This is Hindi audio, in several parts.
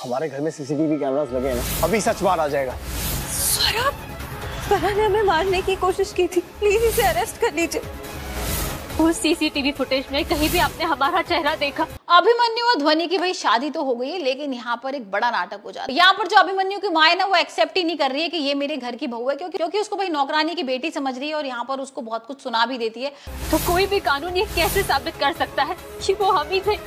हमारे घर में सीसीटीवी कैमरास लगे हैं ना, अभी सच बाहर आ जाएगा। स्वरा ने हमें मारने की कोशिश की थी, प्लीज इसे अरेस्ट कर लीजिए। उस सीसीटीवी फुटेज में कहीं भी आपने हमारा चेहरा देखा? अभिमन्यु और ध्वनि की भाई शादी तो हो गई है, लेकिन यहाँ पर एक बड़ा नाटक हो जा रहा है। यहाँ पर जो अभिमन्यु की माँ है ना, वो एक्सेप्ट ही नहीं कर रही है कि ये मेरे घर की बहू है, क्योंकि उसको भाई नौकरानी की बेटी समझ रही है और यहाँ पर उसको बहुत कुछ सुना भी देती है। तो कोई भी कानून ये कैसे साबित कर सकता है कि वो हम ही थे?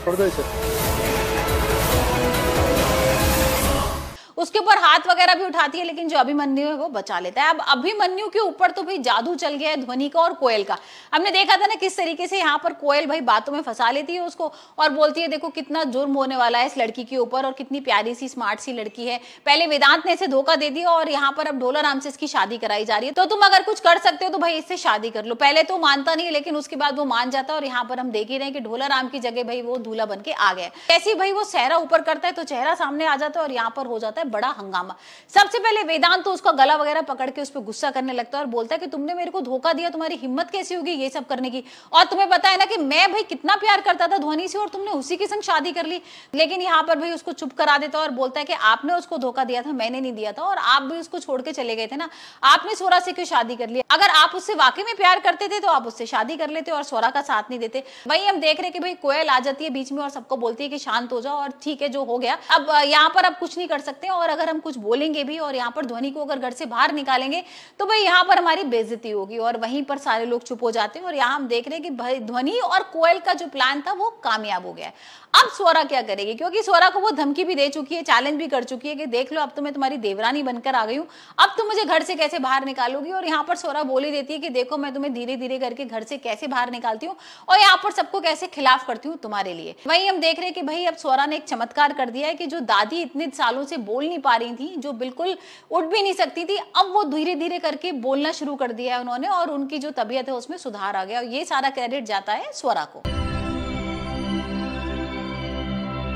उसके ऊपर हाथ वगैरह भी उठाती है, लेकिन जो अभिमन्यु है वो बचा लेता है। अब अभिमन्यु के ऊपर तो भाई जादू चल गया है ध्वनि का और कोयल का। हमने देखा था ना किस तरीके से यहाँ पर कोयल भाई बातों में फंसा लेती है उसको और बोलती है देखो कितना जुर्म होने वाला है इस लड़की के ऊपर और कितनी प्यारी सी स्मार्ट सी लड़की है। पहले वेदांत ने इसे धोखा दे दिया और यहाँ पर अब ढोला राम से इसकी शादी कराई जा रही है, तो तुम अगर कुछ कर सकते हो तो भाई इससे शादी कर लो। पहले तो मानता नहीं, लेकिन उसके बाद वो मान जाता है और यहाँ पर हम देख ही रहे हैं कि ढोला राम की जगह भाई वो दूल्हा बन के आ गया। कैसी भाई वो सहरा ऊपर करता है तो चेहरा सामने आ जाता है और यहाँ पर हो जाता है बड़ा हंगामा। सबसे पहले वेदांत तो उसका गला वगैरह पकड़ के उस पर गुस्सा करने लगता है और बोलता है कि तुमने मेरे को धोखा दिया, तुम्हारी हिम्मत कैसी होगी ये सब करने की, और तुम्हें पता है ना कि मैं भाई कितना प्यार करता था ध्वनि से और तुमने उसी के संग शादी कर ली। लेकिन यहाँ पर भाई उसको चुप करा देता है और बोलता है कि आपने उसको धोखा दिया था, मैंने नहीं दिया था, और आप भी उसको छोड़ के चले गए थे ना, आपने स्वरा से क्यों शादी कर ली? अगर आप उससे वाकई में प्यार करते थे तो आप उससे शादी कर लेते और स्वरा का साथ नहीं देते। वही हम देख रहे कि भाई कोयल आ जाती है बीच में और सबको बोलती है कि शांत हो जाओ और ठीक है जो हो गया, अब यहाँ पर अब कुछ नहीं कर सकते, और अगर हम कुछ बोलेंगे भी और यहाँ पर ध्वनि को अगर घर से बाहर निकालेंगे तो भाई यहाँ पर हमारी बेइज्जती होगी। और वहीं पर सारे लोग चुप हो जाते हैं और यहाँ हम देख रहे हैं कि भाई ध्वनि और कोयल का जो प्लान था वो कामयाब हो गया है। अब स्वरा क्या करेगी, क्योंकि स्वरा को वो धमकी भी दे चुकी है, चैलेंज भी कर चुकी है कि देख लो अब तो मैं तुम्हारी देवरानी बनकर आ गई हूँ, अब तुम मुझे घर से कैसे बाहर निकालोगी। और यहाँ पर स्वरा बोल ही देती है कि देखो मैं तुम्हें धीरे धीरे करके घर से कैसे बाहर निकालती हूँ और यहाँ पर सबको कैसे खिलाफ करती हूँ तुम्हारे लिए। वहीं हम देख रहे हैं कि भाई अब स्वरा ने एक चमत्कार कर दिया है कि जो दादी इतने सालों से बोल नहीं पा रही थी, जो बिल्कुल उठ भी नहीं सकती थी, अब वो धीरे धीरे करके बोलना शुरू कर दिया है उन्होंने और उनकी जो तबीयत है उसमें सुधार आ गया। और ये सारा क्रेडिट जाता है स्वरा को।